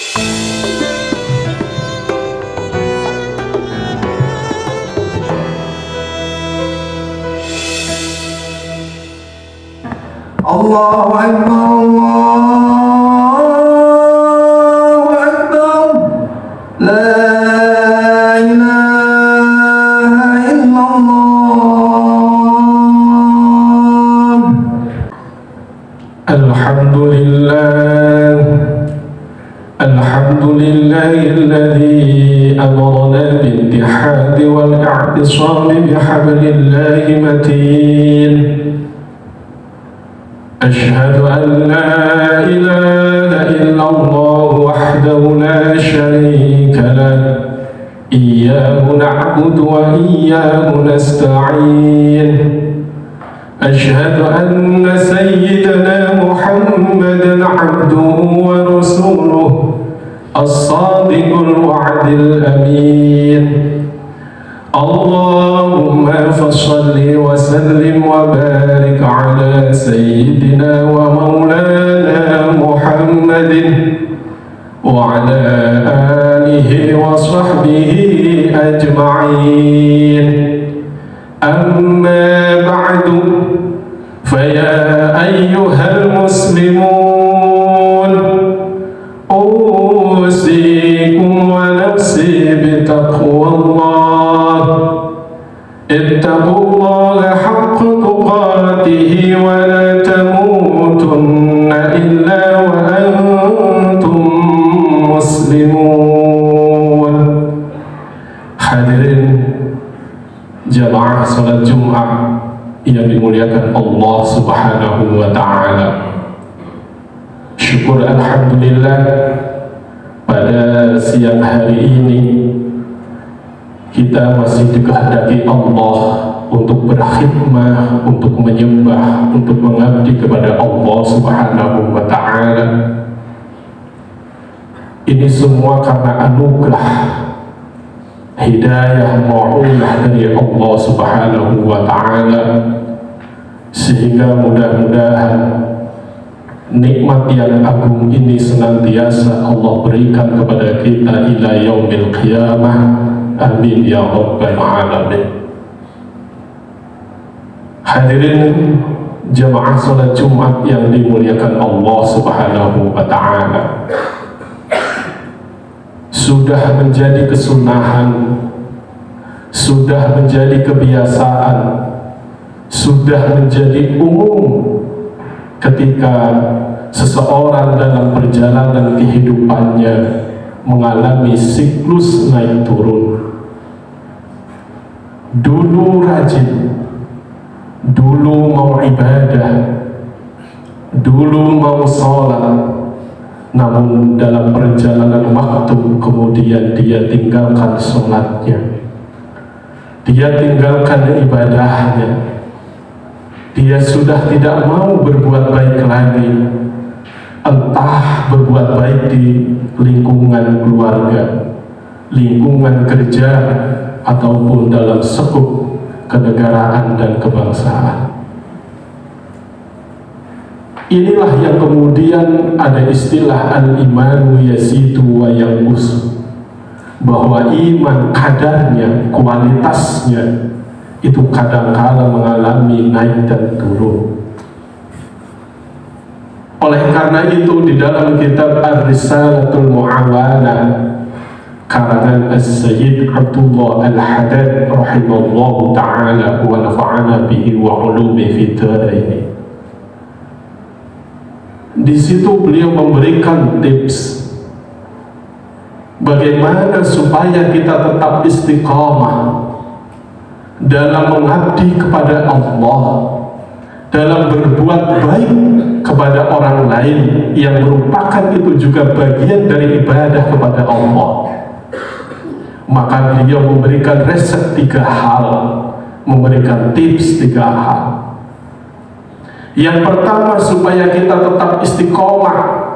Allahu Akbar, Allahu Akbar, la ilaha illallah. Alhamdulillahilladzi amarna bil-ittihadi wal-i'tisami bihablillahi matin. أشهد أن لا إله إلا الله وحده لا شريك له إياه نعبد وإياه نستعين أشهد أن سيدنا محمدا عبده ورسوله الصادق الوعد الأمين اللهم فصل وسلم وبارك على سيدنا ومولانا محمد وعلى آله وصحبه أجمعين أما بعد فيا أيها المسلمون أوصيكم ونفسي بتقوى الله اتقوا الله حق تقاته ولا تموتن إلا وأنتم مسلمون. Hadirin jamaah salat Jumat yang dimuliakan Allah Subhanahu wa Ta'ala, syukur alhamdulillah pada siang hari ini kita masih dikehendaki Allah untuk berkhidmah, untuk menyembah, untuk mengabdi kepada Allah Subhanahu wa Ta'ala. Ini semua karena anugerah hidayah ma'unah dari Allah Subhanahu wa Ta'ala, sehingga mudah-mudahan nikmat yang agung ini senantiasa Allah berikan kepada kita ila yaumil qiyamah. Amin ya rabbal alamin. Hadirin jamaah salat Jumat yang dimuliakan Allah Subhanahu wa Ta'ala, sudah menjadi kesunahan, sudah menjadi kebiasaan, sudah menjadi umum ketika seseorang dalam perjalanan kehidupannya mengalami siklus naik turun. Dulu rajin, dulu mau ibadah, dulu mau sholat, namun dalam perjalanan waktu kemudian dia tinggalkan sholatnya, dia tinggalkan ibadahnya, dia sudah tidak mau berbuat baik lagi, entah berbuat baik di lingkungan keluarga, lingkungan kerja, ataupun dalam sekup kenegaraan dan kebangsaan. Inilah yang kemudian ada istilah al-imanu yazidu wa yanqus, bahwa iman kadarnya, kualitasnya itu kadang-kala mengalami naik dan turun. Oleh karena itu di dalam kitab Ar-Risalatul Mu'awana karangan As-Sayyid Abdullah Al-Haddad rahimahullahu ta'ala wa nafa'ana bihi wa ulumi fid dharain, di situ beliau memberikan tips bagaimana supaya kita tetap istiqamah dalam mengabdi kepada Allah, dalam berbuat baik kepada orang lain yang merupakan itu juga bagian dari ibadah kepada Allah. Maka beliau memberikan resep 3 hal, memberikan tips 3 hal. Yang pertama, supaya kita tetap istiqomah,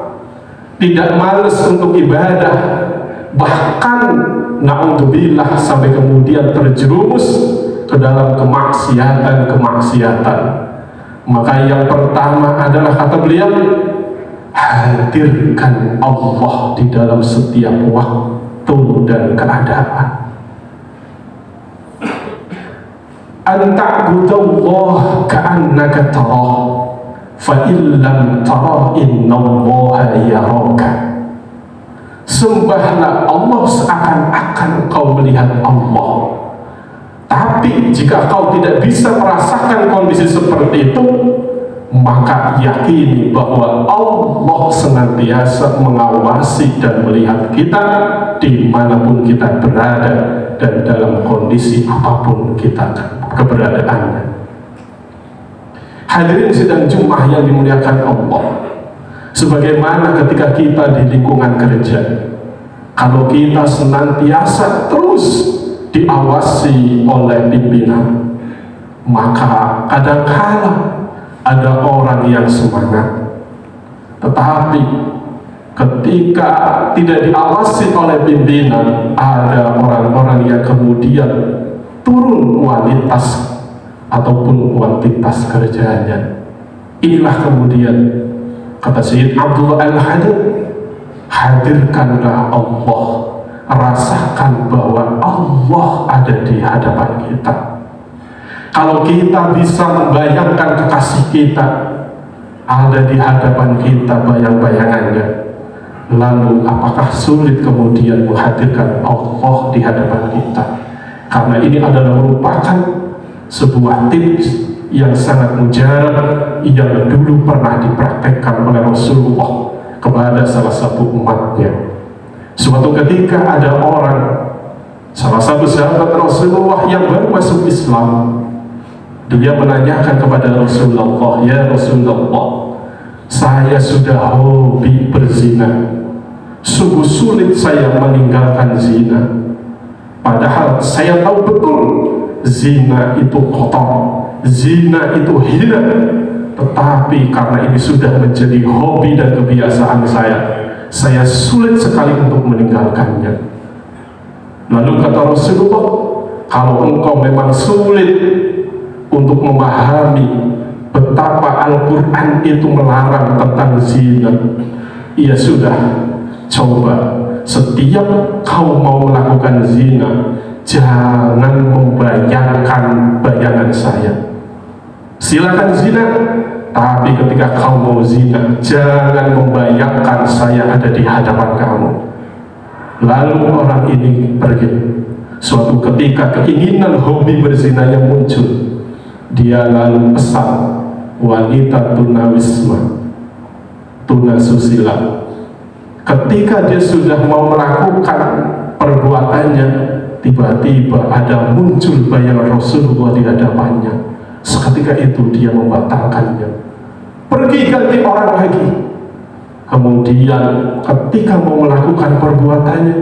tidak malas untuk ibadah, bahkan na'udzubillah sampai kemudian terjerumus ke dalam kemaksiatan. Maka yang pertama adalah, kata beliau, hadirkan Allah di dalam setiap waktu dan keadaan. An ta'budallah ka'annaka tarah, fa illam tarah innallaha yaraka. Sembahlah Allah seakan-akan kau melihat Allah. Tapi jika kau tidak bisa merasakan kondisi seperti itu, maka yakini bahwa Allah senantiasa mengawasi dan melihat kita dimanapun kita berada dan dalam kondisi apapun kita keberadaannya. Hadirin sidang Jumat yang dimuliakan Allah, sebagaimana ketika kita di lingkungan kerja, kalau kita senantiasa terus diawasi oleh pimpinan, maka kadang-kala ada orang yang semangat, tetapi ketika tidak diawasi oleh pimpinan, ada orang-orang yang kemudian turun kualitas ataupun kuantitas kerjanya. Inilah kemudian kata Sayyid Abdullah Al-Hadid, hadirkanlah Allah, rasakan bahwa Allah ada di hadapan kita. Kalau kita bisa membayangkan kekasih kita ada di hadapan kita, bayang-bayangannya, lalu apakah sulit kemudian menghadirkan Allah di hadapan kita? Karena ini adalah merupakan sebuah tips yang sangat mujarab yang dulu pernah dipraktekkan oleh Rasulullah kepada salah satu umatnya. Suatu ketika ada orang, salah satu sahabat Rasulullah yang baru masuk Islam, dia menanyakan kepada Rasulullah, "Ya Rasulullah, saya sudah hobi berzina. Sungguh sulit saya meninggalkan zina. Padahal saya tahu betul zina itu kotor, zina itu hina. Tetapi karena ini sudah menjadi hobi dan kebiasaan saya sulit sekali untuk meninggalkannya." Lalu kata Rasulullah, "Kalau engkau memang sulit untuk memahami betapa Al-Quran itu melarang tentang zina, ya sudah, coba setiap kau mau melakukan zina, jangan membayangkan bayangan saya. Silakan zina, tapi ketika kau mau zina, jangan membayangkan saya ada di hadapan kamu." Lalu orang ini pergi. Suatu ketika keinginan hobi berzina yang muncul, dia lalu pesan wanita tunawisma, tunasusila. Ketika dia sudah mau melakukan perbuatannya, tiba-tiba ada muncul bayangan Rasulullah di hadapannya. Seketika itu dia membatalkannya, pergi ganti orang lagi. Kemudian ketika mau melakukan perbuatannya,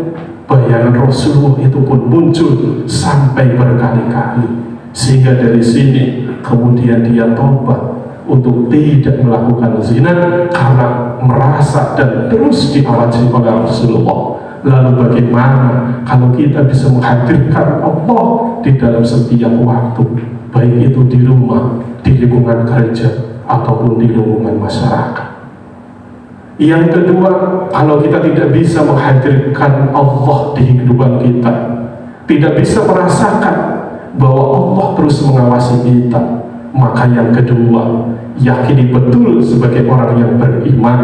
bayangan Rasulullah itu pun muncul sampai berkali-kali. Sehingga dari sini kemudian dia tobat untuk tidak melakukan zina karena merasa dan terus diawasi oleh Rasulullah. Lalu bagaimana kalau kita bisa menghadirkan Allah di dalam setiap waktu, baik itu di rumah, di lingkungan kerja, ataupun di lingkungan masyarakat? Yang kedua, kalau kita tidak bisa menghadirkan Allah di kehidupan kita, tidak bisa merasakan bahwa Allah terus mengawasi kita, maka yang kedua, yakini betul sebagai orang yang beriman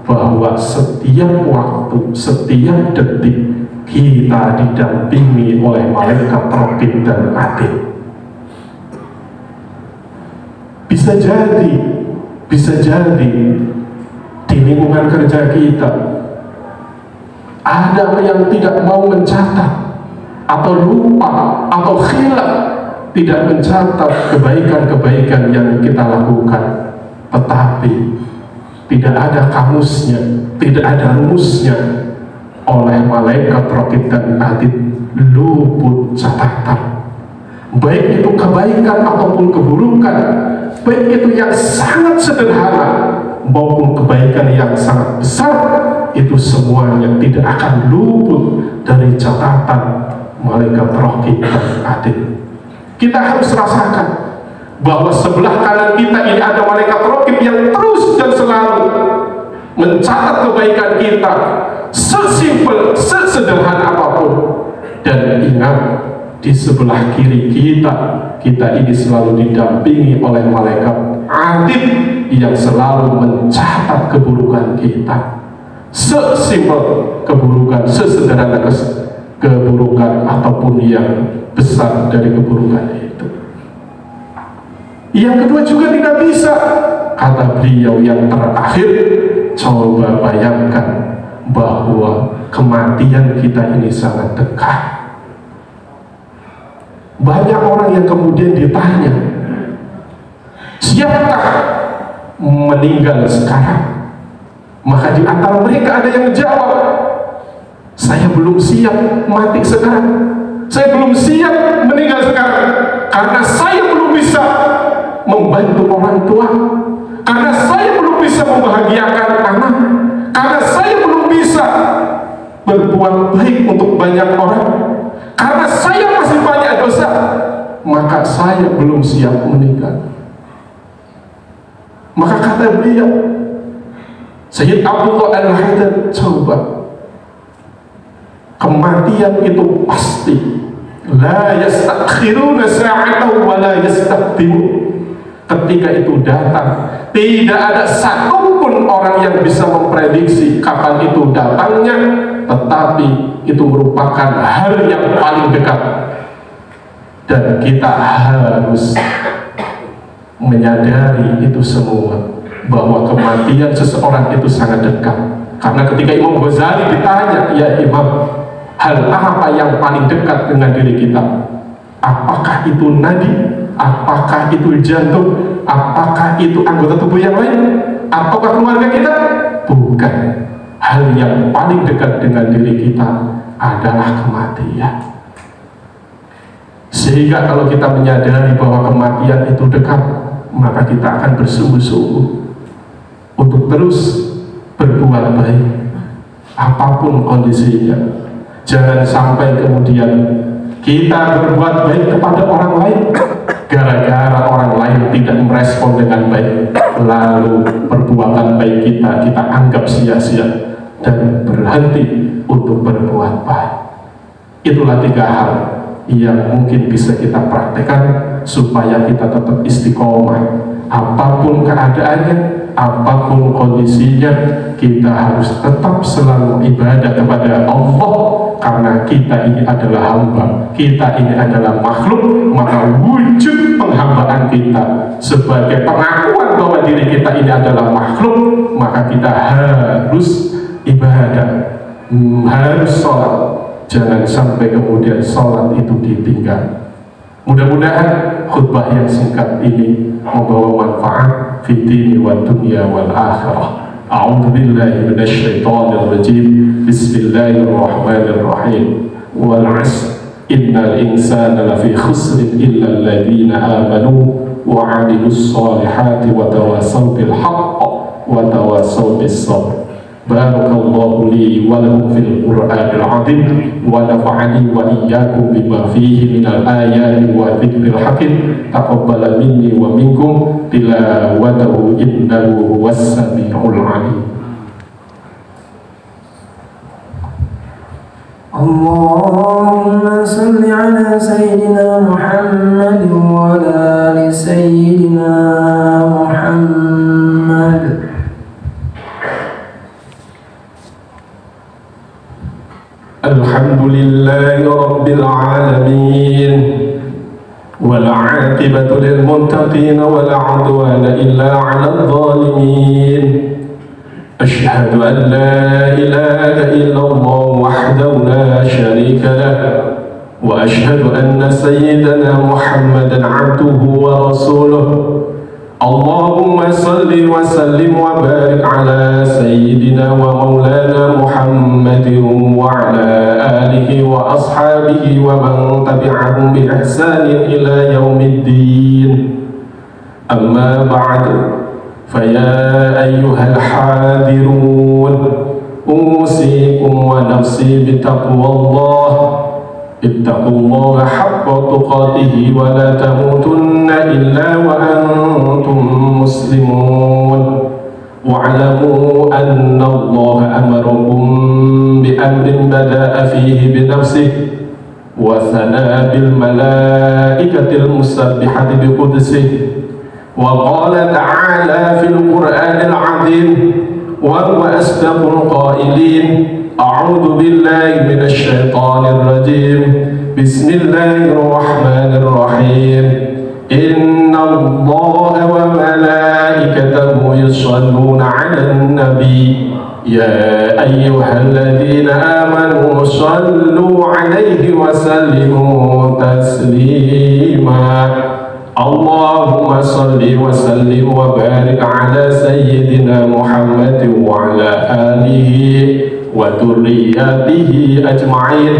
bahwa setiap waktu, setiap detik kita didampingi oleh malaikat Raqib dan Atid. Bisa jadi di lingkungan kerja kita ada yang tidak mau mencatat, atau lupa, atau khilaf, tidak mencatat kebaikan-kebaikan yang kita lakukan, tetapi tidak ada kamusnya, tidak ada rumusnya, oleh malaikat Raqib dan Atid luput catatan. Baik itu kebaikan ataupun keburukan, baik itu yang sangat sederhana maupun kebaikan yang sangat besar, itu semuanya tidak akan luput dari catatan malaikat Raqib dan Atid. Kita harus rasakan bahwa sebelah kanan kita ini ada malaikat Raqib yang terus dan selalu mencatat kebaikan kita, sesimpel, sesederhana apapun. Dan ingat, di sebelah kiri kita ini selalu didampingi oleh malaikat atid yang selalu mencatat keburukan kita. Sesimpel keburukan, sesederhana keburukan ataupun yang besar dari keburukan itu. Yang kedua juga tidak bisa, kata beliau yang terakhir, coba bayangkan bahwa kematian kita ini sangat dekat. Banyak orang yang kemudian ditanya, siapkah meninggal sekarang? Maka di antara mereka ada yang menjawab, saya belum siap mati sekarang, saya belum siap meninggal sekarang, karena saya belum bisa membantu orang tua, karena saya belum bisa membahagiakan anak, karena saya belum bisa berbuat baik untuk banyak orang, karena saya masih banyak dosa, maka saya belum siap meninggal. Maka kata beliau, Sayyid Abdullah Al-Haddad, coba, kematian itu pasti, la yastakhiruna sa'atan wa la yastaqdimun. Ketika itu datang, tidak ada satupun orang yang bisa memprediksi kapan itu datangnya, tetapi itu merupakan hal yang paling dekat. Dan kita harus menyadari itu semua, bahwa kematian seseorang itu sangat dekat. Karena ketika Imam Ghazali ditanya, ya Imam, hal apa yang paling dekat dengan diri kita? Apakah itu nadi? Apakah itu jantung? Apakah itu anggota tubuh yang lain? Ataukah keluarga kita? Bukan. Hal yang paling dekat dengan diri kita adalah kematian. Sehingga kalau kita menyadari bahwa kematian itu dekat, maka kita akan bersungguh-sungguh untuk terus berbuat baik apapun kondisinya. Jangan sampai kemudian kita berbuat baik kepada orang lain, gara-gara orang lain tidak merespon dengan baik, lalu perbuatan baik kita anggap sia-sia dan berhenti untuk berbuat baik. Itulah 3 hal yang mungkin bisa kita praktekkan supaya kita tetap istiqomah. Apapun keadaannya, apapun kondisinya, kita harus tetap selalu ibadah kepada Allah, karena kita ini adalah hamba, kita ini adalah makhluk. Maka wujud penghambaan kita sebagai pengakuan bahwa diri kita ini adalah makhluk, maka kita harus ibadah, harus sholat. Jangan sampai kemudian sholat itu ditinggal. Mudah-mudahan khutbah yang singkat ini membawa manfaat fi dini wa dunya wal akhirah. A'udzu billahi minasy syaithanir rajim. Bismillahirrahmanirrahim. Wal 'asr innal insana lafi khusrin illa alladziina aamanu wa 'amilus shalihati wa tawassaw bil haqq wa tawassaw bis sabr. Barakallahu li wa lakum fil Qur'anil 'azim wa nafa'ani wa iyyakum bima fihi minal ayati wa dzikril hakim. Taqabbal minni wa minkum tilawatahu innahu huwas samiul 'alim. Allahumma salli ala sayyidina Muhammad wa ala ali sayyidina Muhammad. Alhamdulillahi Rabbil Alamin, wal 'aqibatu lil muttaqin wa la 'udwana illa 'alal zalimin. Asyhadu an la ilaha illallah wahdahu la syarika lah, wa asyhadu anna sayyidana Muhammadan 'abduhu wa rasuluh. Allahumma salli wa sallim wa barik ala sayyidina wa maulana Muhammadin wa ala alihi wa ashabihi wa man tabi'ahum bi ihsanin ila yaumiddin. Amma ba'du, faya ayyuhal hadirun, usikum wa nafsi bitaqwallah. Ittaqullaha haqqa tuqatihi wa la tamutunna illa wa antum muslimun. واعلموا أن الله أمركم بأمر بدأ فيه بنفسه وثنى بالملائكة المسبحة بقدسه، وقال تعالى في القرآن العظيم وهو أصدق القائلين: أعوذ بالله من الشيطان الرجيم، بسم الله الرحمن الرحيم، إن الله وملائكته يصلون على النبي يا أيها الذين آمنوا صلوا عليه وسلموا تسليما. اللهم صل وسلم وبارك على سيدنا محمد وعلى آله وذرياته أجمعين،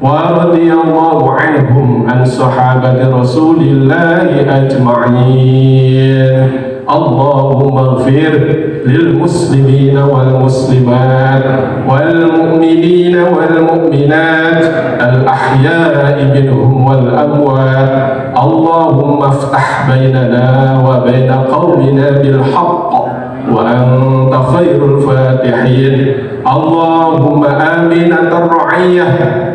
ورضي الله عنهم عن صحابة رسول الله أجمعين. اللهم اغفر للمسلمين والمسلمات والمؤمنين والمؤمنات الأحياء منهم والأموات. اللهم افتح بيننا وبين قومنا بالحق وأنت خير الفاتحين. اللهم آمنة الرعية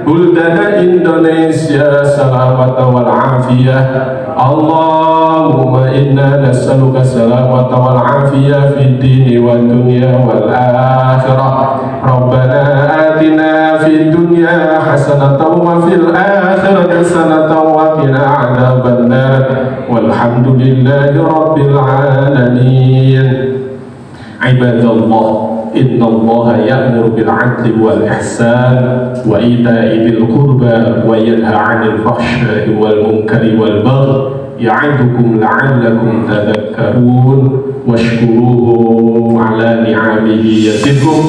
بلدان إندونيسيا سلامة والعافية. اللهم إنا نسألك السلامة والعافية في الدين والدنيا والآخرة. ربنا آتنا في الدنيا حسنة وفي الآخرة حسنة وقنا عذاب النار، والحمد لله رب العالمين. عباد الله، إن الله يأمر بالعدل والإحسان وإيتاء ذي القربى وينهى عن الفحشاء والمنكر والبغي يعظكم لعلكم تذكرون. واشكروه على نعمه يزدكم